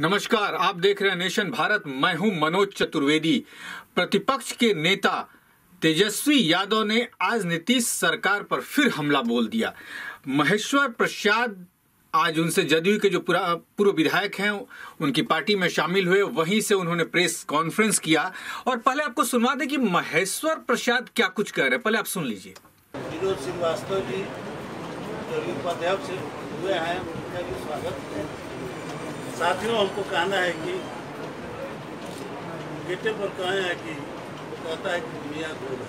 नमस्कार, आप देख रहे हैं नेशन भारत। मैं हूं मनोज चतुर्वेदी। प्रतिपक्ष के नेता तेजस्वी यादव ने आज नीतीश सरकार पर फिर हमला बोल दिया। महेश्वर प्रसाद आज उनसे जदयू के जो पूर्व विधायक हैं उनकी पार्टी में शामिल हुए, वहीं से उन्होंने प्रेस कॉन्फ्रेंस किया। और पहले आपको सुनवा दें कि महेश्वर प्रसाद क्या कुछ कह रहे हैं, पहले आप सुन लीजिए। विनोद श्रीवास्तव जी जदयू उपाध्यक्ष हुए हैं, उनका भी स्वागत। साथियों, हमको कहना है कि गेटे पर कहे हैं कि वो कहता है कि दुनिया गोल है।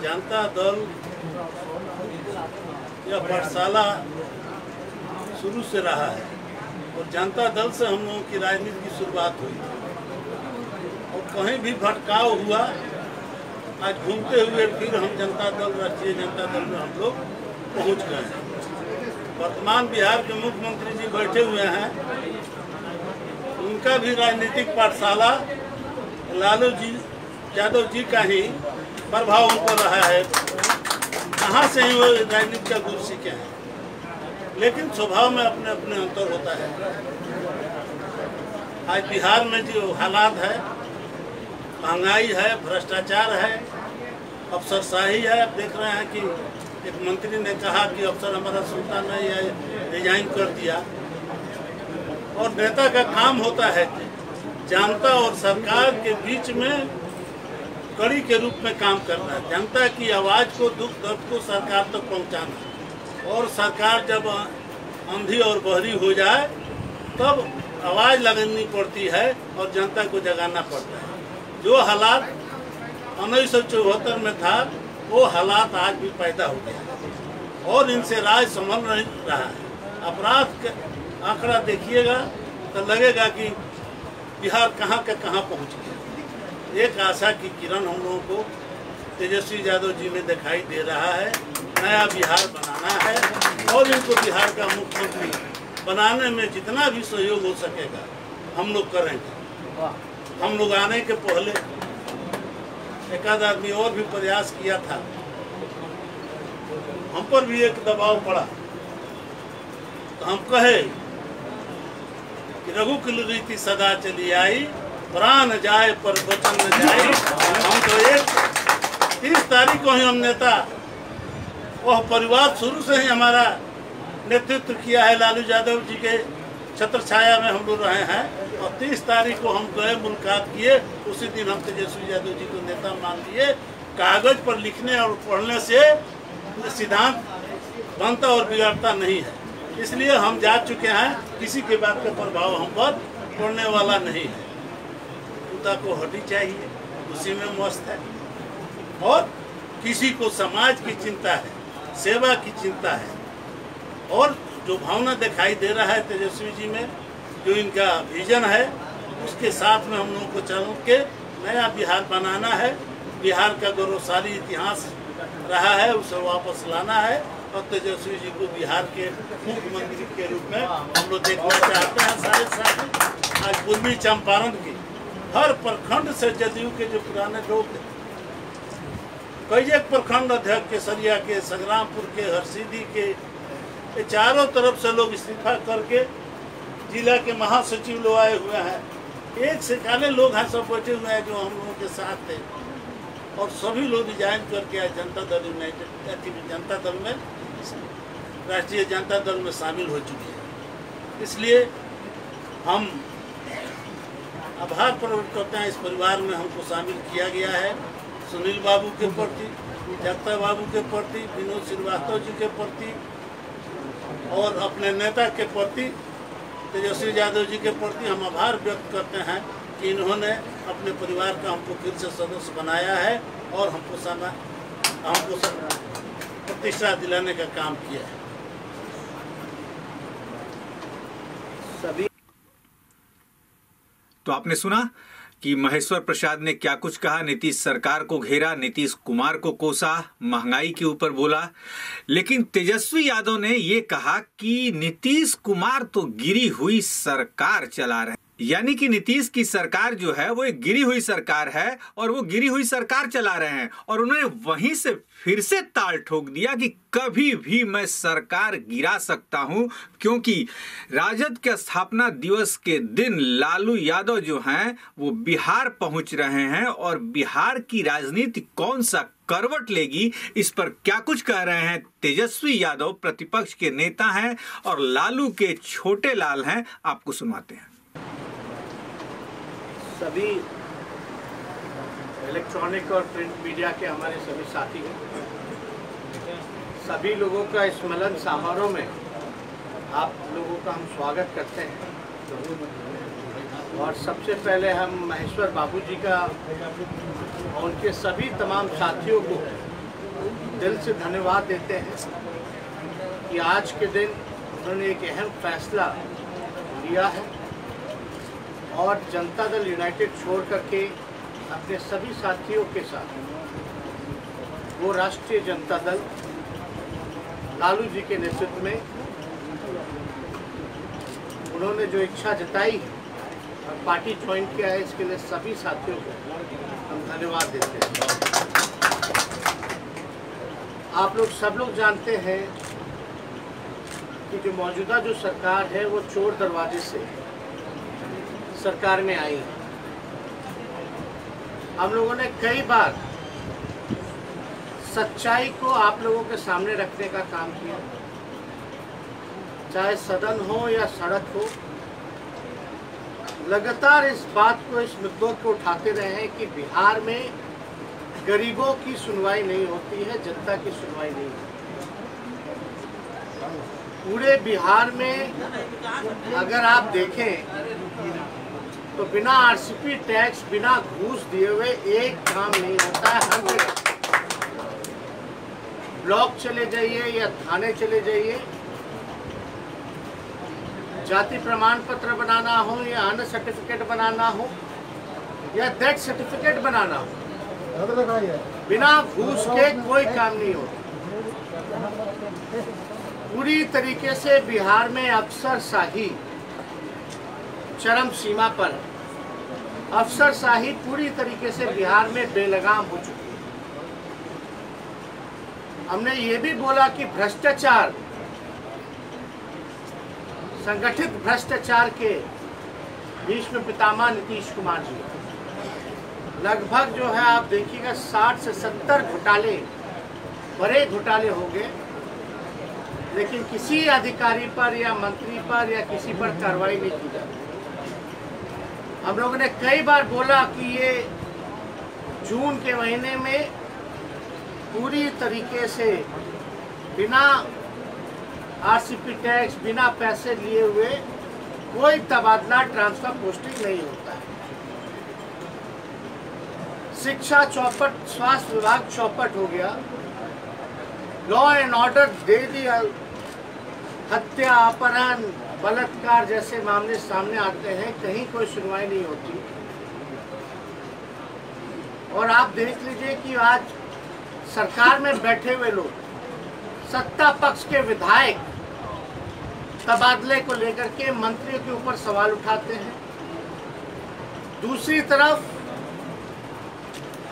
जनता दल यह पाठशाला शुरू से रहा है और जनता दल से हम लोगों की राजनीति की शुरुआत हुई और कहीं भी भटकाव हुआ, आज घूमते हुए फिर हम जनता दल, राष्ट्रीय जनता दल में हम लोग पहुंच गए हैं। वर्तमान बिहार के मुख्यमंत्री जी बैठे हुए हैं, उनका भी राजनीतिक पाठशाला लालू जी यादव जी का ही प्रभाव उन पर रहा है। कहाँ से ही वो राजनीति का गुरु सीखे हैं, लेकिन स्वभाव में अपने अपने अंतर होता है। आज बिहार में जो हालात है, महंगाई है, भ्रष्टाचार है, अफसरशाही है। आप देख रहे हैं कि एक मंत्री ने कहा कि अफसर हमारा सुनता नहीं है, रिजाइन कर दिया। और नेता का काम होता है जनता और सरकार के बीच में कड़ी के रूप में काम करना है, जनता की आवाज़ को, दुख दर्द को सरकार तक पहुंचाना। और सरकार जब अंधी और बहरी हो जाए तब आवाज़ लगानी पड़ती है और जनता को जगाना पड़ता है। जो हालात 1974 में था, वो हालात आज भी पैदा हो गया और इनसे राज संभल नहीं रहा है। अपराध का आंकड़ा देखिएगा तो लगेगा कि बिहार कहाँ का कहाँ पहुँच गया। एक आशा की किरण हम लोगों को तेजस्वी यादव जी में दिखाई दे रहा है। नया बिहार बनाना है और इनको बिहार का मुख्यमंत्री बनाने में जितना भी सहयोग हो सकेगा हम लोग करेंगे। हम लोग आने के पहले एक आध आदमी और भी प्रयास किया था, हम पर भी एक दबाव पड़ा, तो हम कहे कि रघुकुल रीति सदा चली आई, प्राण जाए पर वचन न जाए। हम तो 30 तारीख को ही हम नेता, वह परिवार शुरू से ही हमारा नेतृत्व किया है, लालू यादव जी के छत्र छाया में हम लोग रहे हैं। और 30 तारीख को हम गए, मुलाकात किए, उसी दिन हम तेजस्वी यादव जी को नेता मान लिए। कागज पर लिखने और पढ़ने से सिद्धांत बनता और बिगड़ता नहीं है, इसलिए हम जा चुके हैं। किसी के बात का प्रभाव हम पर पड़ने वाला नहीं है। कुत्ता को हड्डी चाहिए, उसी में मस्त है। और किसी को समाज की चिंता है, सेवा की चिंता है, और जो भावना दिखाई दे रहा है तेजस्वी जी में, जो इनका विजन है, उसके साथ में हम लोगों को चल के नया बिहार बनाना है। बिहार का गौरवशाली इतिहास रहा है, उसे वापस लाना है और तेजस्वी जी को बिहार के मुख्यमंत्री के रूप में हम लोग देखना चाहते हैं। सारे साथ आज पूर्वी चंपारण के हर प्रखंड से जदयू के जो पुराने लोग हैं, कई एक प्रखंड अध्यक्ष केसरिया के, संग्रामपुर के, हरसिद्धि के, ये चारों तरफ से लोग इस्तीफा करके जिला के महासचिव लोग आए हुए हैं। एक से काले लोग हैं, सब बैठे हुए हैं जो हम लोगों के साथ थे, और सभी लोग रिजाइन करके आज जनता दल यूनाइटेड, जनता दल में, राष्ट्रीय जनता दल में शामिल हो चुके हैं। इसलिए हम आभार प्रकट करते हैं, इस परिवार में हमको शामिल किया गया है। सुनील बाबू के प्रति, जगता बाबू के प्रति, विनोद श्रीवास्तव जी के प्रति और अपने नेता के प्रति तेजस्वी यादव जी के प्रति हम आभार व्यक्त करते हैं कि इन्होंने अपने परिवार का हमको फिर से सदस्य बनाया है और हमको प्रतिष्ठा दिलाने का काम किया है। सभी तो आपने सुना कि महेश्वर प्रसाद ने क्या कुछ कहा। नीतीश सरकार को घेरा, नीतीश कुमार को कोसा, महंगाई के ऊपर बोला। लेकिन तेजस्वी यादव ने ये कहा कि नीतीश कुमार तो गिरी हुई सरकार चला रहे हैं। यानी कि नीतीश की सरकार जो है वो एक गिरी हुई सरकार है और वो गिरी हुई सरकार चला रहे हैं, और उन्होंने वहीं से फिर से ताल ठोक दिया कि कभी भी मैं सरकार गिरा सकता हूं, क्योंकि राजद के स्थापना दिवस के दिन लालू यादव जो हैं वो बिहार पहुंच रहे हैं, और बिहार की राजनीति कौन सा करवट लेगी इस पर क्या कुछ कह रहे हैं तेजस्वी यादव, प्रतिपक्ष के नेता हैं और लालू के छोटे लाल हैं, आपको सुनाते हैं। सभी इलेक्ट्रॉनिक और प्रिंट मीडिया के हमारे सभी साथी हैं, सभी लोगों का इस मिलन समारोह में आप लोगों का हम स्वागत करते हैं। और सबसे पहले हम महेश्वर बाबू जी का और उनके सभी तमाम साथियों को दिल से धन्यवाद देते हैं कि आज के दिन उन्होंने एक अहम फैसला लिया है और जनता दल यूनाइटेड छोड़ करके अपने सभी साथियों के साथ वो राष्ट्रीय जनता दल लालू जी के नेतृत्व में उन्होंने जो इच्छा जताई और पार्टी ज्वाइन किया है, इसके लिए सभी साथियों को हम धन्यवाद देते हैं। आप लोग सब लोग जानते हैं कि जो मौजूदा जो सरकार है वो चोर दरवाजे से सरकार में आई। हम लोगों ने कई बार सच्चाई को आप लोगों के सामने रखने का काम किया, चाहे सदन हो या सड़क हो। लगातार इस बात को, इस मुद्दों को उठाते रहे हैं कि बिहार में गरीबों की सुनवाई नहीं होती है, जनता की सुनवाई नहीं होती। पूरे बिहार में अगर आप देखें तो बिना आरसीपी टैक्स, बिना घूस दिए हुए एक काम नहीं होता है। हर जगह ब्लॉक चले जाइए या थाने चले जाइए, जाति प्रमाण पत्र बनाना हो या अन्य सर्टिफिकेट बनाना हो या डेथ सर्टिफिकेट बनाना हो, बिना घूस के कोई काम नहीं होता। पूरी तरीके से बिहार में अफसरशाही चरम सीमा पर है। अफसरशाही पूरी तरीके से बिहार में बेलगाम हो चुकी है। हमने ये भी बोला कि भ्रष्टाचार, संगठित भ्रष्टाचार के भीष्म पितामह नीतीश कुमार जी, लगभग जो है आप देखिएगा 60 से 70 घोटाले, बड़े घोटाले हो गए, लेकिन किसी अधिकारी पर या मंत्री पर या किसी पर कार्रवाई नहीं की जाती। हम लोगों ने कई बार बोला कि ये जून के महीने में पूरी तरीके से बिना आरसीपी टैक्स, बिना पैसे लिए हुए कोई तबादला, ट्रांसफर, पोस्टिंग नहीं होता है। शिक्षा चौपट, स्वास्थ्य विभाग चौपट हो गया, लॉ एंड ऑर्डर दे दिया, हत्या, अपहरण, बलात्कार जैसे मामले सामने आते हैं, कहीं कोई सुनवाई नहीं होती। और आप देख लीजिए कि आज सरकार में बैठे हुए लोग, सत्ता पक्ष के विधायक तबादले को लेकर के मंत्रियों के ऊपर सवाल उठाते हैं। दूसरी तरफ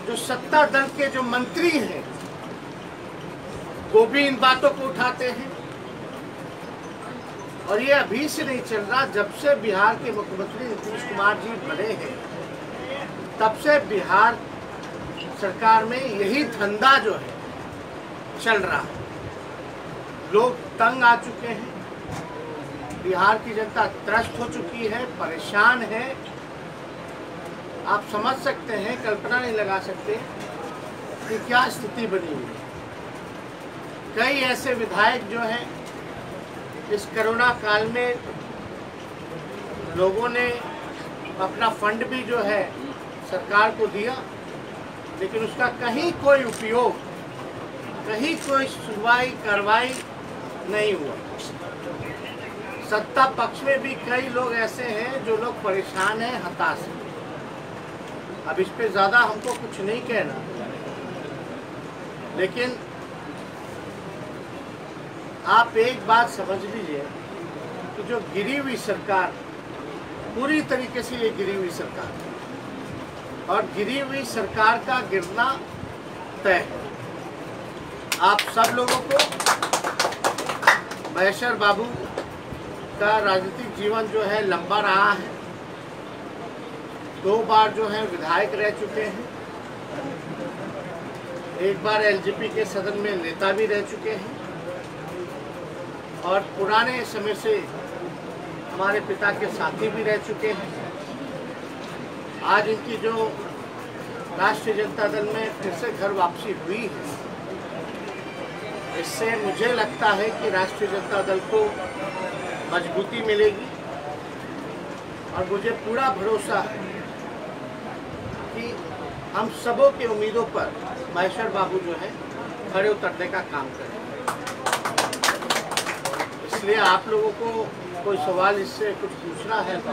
जो सत्ता दल के जो मंत्री हैं वो भी इन बातों को उठाते हैं। और ये अभी से नहीं चल रहा, जब से बिहार के मुख्यमंत्री नीतीश कुमार जी बने हैं तब से बिहार सरकार में यही धंधा जो है चल रहा है। लोग तंग आ चुके हैं, बिहार की जनता त्रस्त हो चुकी है, परेशान है। आप समझ सकते हैं, कल्पना नहीं लगा सकते कि क्या स्थिति बनी हुई है। कई ऐसे विधायक जो हैं इस कोरोना काल में लोगों ने अपना फंड भी जो है सरकार को दिया, लेकिन उसका कहीं कोई उपयोग, कहीं कोई सुनवाई, कार्रवाई नहीं हुआ। सत्ता पक्ष में भी कई लोग ऐसे हैं जो लोग परेशान हैं, हताश हैं। अब इस पे ज़्यादा हमको कुछ नहीं कहना, लेकिन आप एक बात समझ लीजिए कि जो गिरी हुई सरकार पूरी तरीके से ये गिरी हुई सरकार है और गिरी हुई सरकार का गिरना तय है। आप सब लोगों को महेश्वर बाबू का राजनीतिक जीवन जो है लंबा रहा है। 2 बार जो है विधायक रह चुके हैं, 1 बार एलजेपी के सदन में नेता भी रह चुके हैं और पुराने समय से हमारे पिता के साथी भी रह चुके हैं। आज इनकी जो राष्ट्रीय जनता दल में फिर से घर वापसी हुई है, इससे मुझे लगता है कि राष्ट्रीय जनता दल को मजबूती मिलेगी और मुझे पूरा भरोसा है कि हम सबों की उम्मीदों पर महेश्वर बाबू जो है खड़े उतरने का काम करें। इसलिए आप लोगों को कोई सवाल इससे कुछ पूछना है तो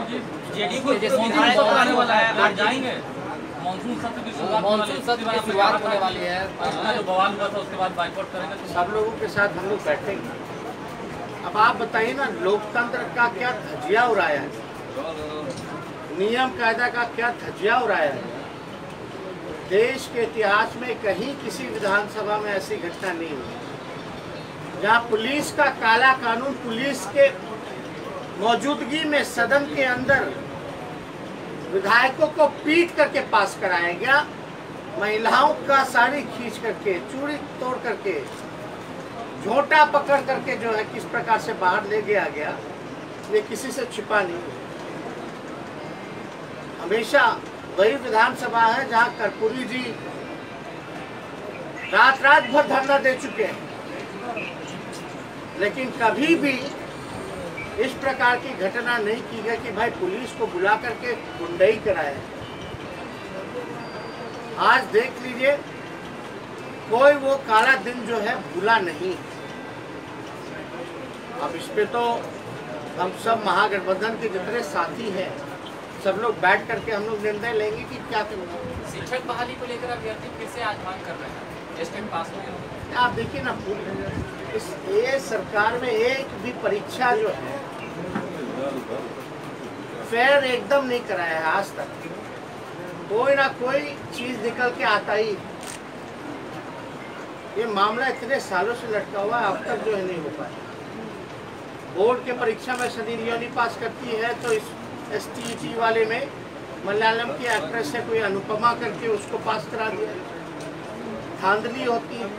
जेडीयू को विधायक आने वाला है, आप जाएंगे? मॉनसून सत्र की शुरुआत होने वाली है। जो बवाल हुआ था उसके बाद बाइकआउट करेंगे तो सब लोगों के साथ हम लोग बैठेंगे। अब आप बताइए ना, लोकतंत्र का क्या धजिया उड़ाया है, नियम कायदा का क्या धजिया उड़ाया है। देश के इतिहास में कहीं किसी विधानसभा में ऐसी घटना नहीं हुई जहां पुलिस का काला कानून पुलिस के मौजूदगी में सदन के अंदर विधायकों को पीट करके पास कराया गया, महिलाओं का साड़ी खींच करके, चूड़ी तोड़ करके, झोंटा पकड़ करके जो है किस प्रकार से बाहर ले गया गया, ये किसी से छिपा नहीं। हमेशा वही विधानसभा है जहां कर्पूरी जी रात रात भर धरना दे चुके हैं, लेकिन कभी भी इस प्रकार की घटना नहीं की गई कि भाई पुलिस को बुला करके गुंडाई कराए। आज देख लीजिए, कोई वो काला दिन जो है भूला नहीं। अब इस पे तो हम सब महागठबंधन के जितने साथी हैं सब लोग बैठ करके हम लोग निर्णय लेंगे कि क्या करना। शिक्षक बहाली को लेकर अभ्यर्थी फिर से आज मांग कर रहे हैं, टेस्ट पास हो गया। आप देखिए ना, ये सरकार में एक भी परीक्षा जो है फेयर एकदम नहीं कराया है आज तक। कोई ना कोई चीज निकल के आता ही। ये मामला इतने सालों से लटका हुआ है, अब तक जो है नहीं हो पाया। बोर्ड के परीक्षा में सनी लियोनी पास करती है तो इस STET वाले में मलयालम की एक्ट्रेस है कोई अनुपमा करके उसको पास करा दिया। धांधली होती है।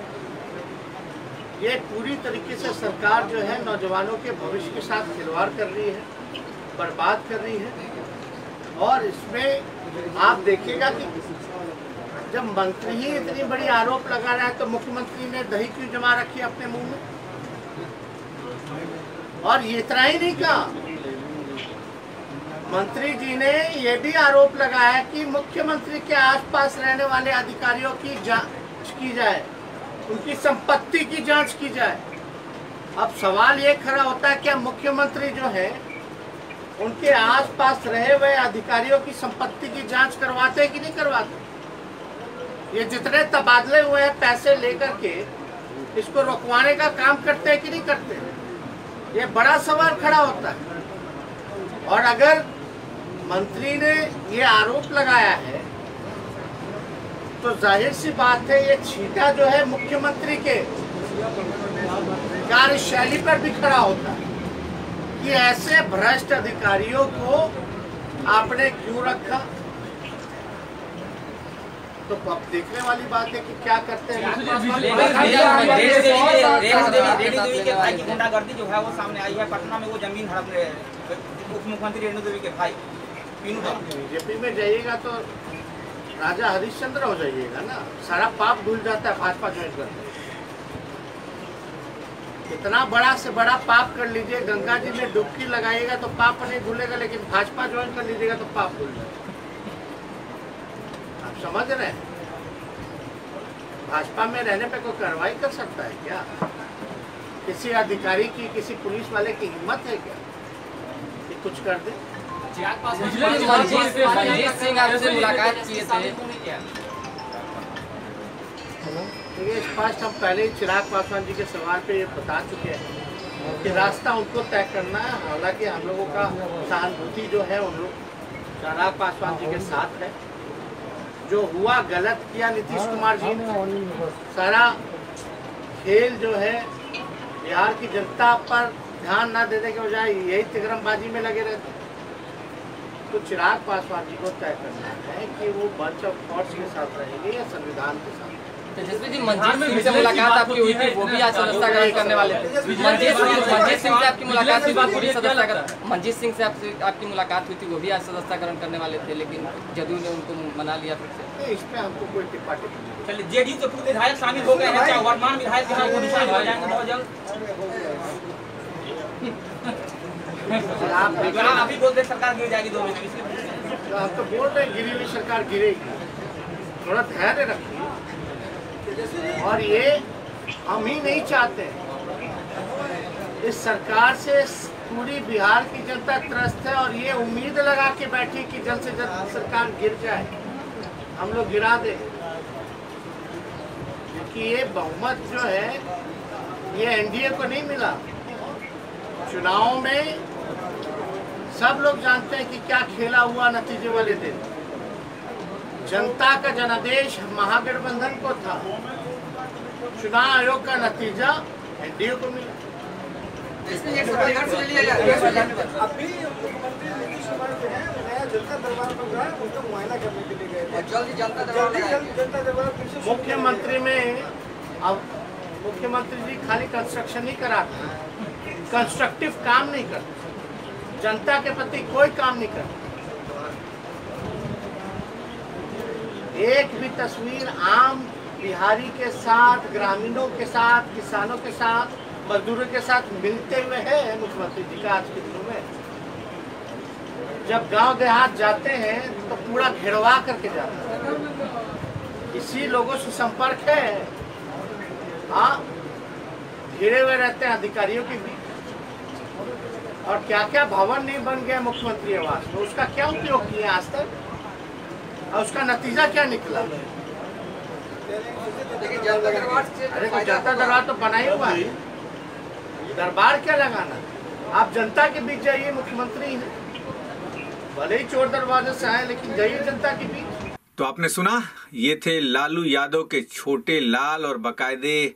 ये पूरी तरीके से सरकार जो है नौजवानों के भविष्य के साथ खिलवाड़ कर रही है, बर्बाद कर रही है। और इसमें आप देखिएगा कि जब मंत्री ही इतनी बड़ी आरोप लगा रहा है तो मुख्यमंत्री ने दही क्यों जमा रखी अपने मुंह में। और ये इतना ही नहीं कहा, मंत्री जी ने ये भी आरोप लगाया कि मुख्यमंत्री के आसपास रहने वाले अधिकारियों की जांच की जाए, उनकी संपत्ति की जांच की जाए। अब सवाल ये खड़ा होता है, क्या मुख्यमंत्री जो है उनके आसपास रहे हुए अधिकारियों की संपत्ति की जांच करवाते कि नहीं करवाते? ये जितने तबादले हुए हैं पैसे लेकर के, इसको रोकवाने का काम करते हैं कि नहीं करते? ये बड़ा सवाल खड़ा होता है। और अगर मंत्री ने ये आरोप लगाया है तो जाहिर सी बात है ये छींटा जो है मुख्यमंत्री के कार्यशैली पर भी खड़ा होता है कि ऐसे भ्रष्ट अधिकारियों को आपने क्यों रखा। तो अब देखने वाली बात है कि क्या करते हैं। रेणु देवी के भाई की गुंडागर्दी जो है वो सामने आई है। पटना में वो जमीन हड़प रहे हैं उप मुख्यमंत्री रेणु देवी के भाई। बीजेपी में जाइएगा तो राजा हरिश्चंद्र हो जाइएगा ना, सारा पाप धुल जाता है भाजपा ज्वाइन करते। इतना बड़ा से बड़ा पाप कर लीजिए, गंगा जी में डुबकी लगाइएगा तो पाप नहीं धुलेगा, लेकिन भाजपा ज्वाइन कर लीजिएगा तो पाप धुल जाएगा। आप समझ रहे हैं? भाजपा में रहने पे कोई कार्रवाई कर सकता है क्या? किसी अधिकारी की, किसी पुलिस वाले की हिम्मत है क्या कि कुछ कर दे? मुलाकात किए थे। ये स्पष्ट हम पहले ही चिराग पासवान जी के सवाल पे ये बता चुके हैं कि रास्ता उनको तय करना है। हालांकि हम लोगों का सहानुभूति जो है उन लोग चिराग पासवान जी के साथ है। जो हुआ गलत किया नीतीश कुमार जी ने, सारा खेल जो है बिहार की जनता पर ध्यान न देने के बजाय यही तिगरमबाजी में लगे रहते। तो चिराग पासवान जी को तय करना है कि वो बंच ऑफ थॉट्स के साथ रहेंगे या संविधान के साथ। तेजस्वी जी, मंजीत सिंह से मुलाकात आपकी हुई थी, वो भी आज सदस्यता ग्रहण करने वाले थे। मंजीत सिंह से आपकी मुलाकात हुई थी, वो भी सदस्यता ग्रहण, मंजीत सिंह से आपकी मुलाकात हुई थी, वो भी आज सदस्यता ग्रहण करने वाले थे, लेकिन जदयू ने उनको मना लिया फिर से। इस पे हमको कोई टिप्पणी नहीं। चलिए, जेडीयू के पूर्व विधायक शामिल हो गए हैं, चाहे वर्तमान विधायक हो जाएंगे बहुत जल्द। आप अभी बोलते सरकार गिर जाएगी 2 महीने, आप तो बोल रहे गिरी हुई सरकार गिरेगी, थोड़ा धैर्य रखिए। और ये हम ही नहीं चाहते। इस सरकार से पूरी बिहार की जनता त्रस्त है और ये उम्मीद लगा के बैठी कि जल्द से जल्द सरकार गिर जाए, हम लोग गिरा दें। क्योंकि ये बहुमत जो है ये एनडीए को नहीं मिला। चुनाव में सब लोग जानते हैं कि क्या खेला हुआ नतीजे वाले दिन। जनता का जनादेश महागठबंधन को था, चुनाव आयोग का नतीजा एनडीए को मिला। अभी मुख्यमंत्री नीतीश कुमार जो है नया जनता दरबार बन रहा है, उसका मुआयना करने के लिए गए थे। जल्दी जनता दरबार मुख्यमंत्री में अब मुख्यमंत्री जी खाली कंस्ट्रक्शन ही कराते हैं, कंस्ट्रक्टिव काम नहीं करते, जनता के प्रति कोई काम नहीं करते। एक भी तस्वीर आम बिहारी के साथ, ग्रामीणों के साथ, किसानों के साथ, मजदूरों के साथ मिलते हुए है मुख्यमंत्री जी का आज के दिनों में। जब गांव देहात जाते हैं तो पूरा घेरवा करके जाते हैं। इसी लोगों से संपर्क है, हाँ, घिरे हुए रहते हैं अधिकारियों के बीच। और क्या क्या भवन नहीं बन गया मुख्यमंत्री आवास में, उसका क्या उपयोग किया आज तक और उसका नतीजा क्या निकला? अरे तो जनता दरबार तो बना ही हुआ है, दरबार क्या लगाना? आप जनता के बीच जाइए, मुख्यमंत्री हैं, भले ही चोर दरवाजे से आए लेकिन जाइए जनता के बीच। तो आपने सुना, ये थे लालू यादव के छोटे लाल और बकायदे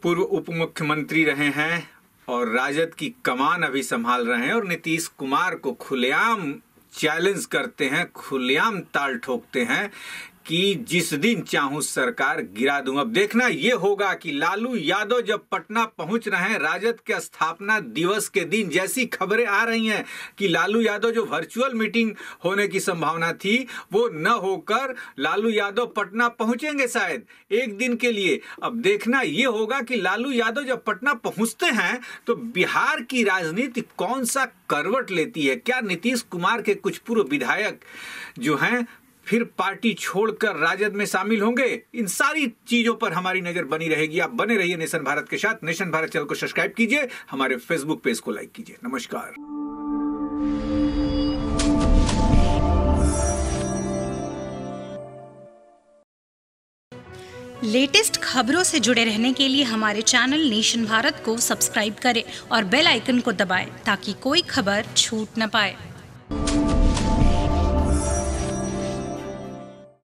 पूर्व उप मुख्यमंत्री रहे हैं और राजद की कमान अभी संभाल रहे हैं और नीतीश कुमार को खुलेआम चैलेंज करते हैं, खुलेआम ताल ठोकते हैं कि जिस दिन चाहूं सरकार गिरा दूं। अब देखना ये होगा कि लालू यादव जब पटना पहुंच रहे हैं राजद के स्थापना दिवस के दिन, जैसी खबरें आ रही हैं कि लालू यादव जो वर्चुअल मीटिंग होने की संभावना थी वो न होकर लालू यादव पटना पहुंचेंगे शायद एक दिन के लिए। अब देखना ये होगा कि लालू यादव जब पटना पहुंचते हैं तो बिहार की राजनीति कौन सा करवट लेती है। क्या नीतीश कुमार के कुछ पूर्व विधायक जो हैं फिर पार्टी छोड़कर राजद में शामिल होंगे? इन सारी चीजों पर हमारी नजर बनी रहेगी। आप बने रहिए नेशन भारत के साथ। नेशन भारत चैनल को सब्सक्राइब कीजिए, हमारे फेसबुक पेज को लाइक कीजिए। नमस्कार। लेटेस्ट खबरों से जुड़े रहने के लिए हमारे चैनल नेशन भारत को सब्सक्राइब करें और बेल आइकन को दबाएं ताकि कोई खबर छूट न पाए।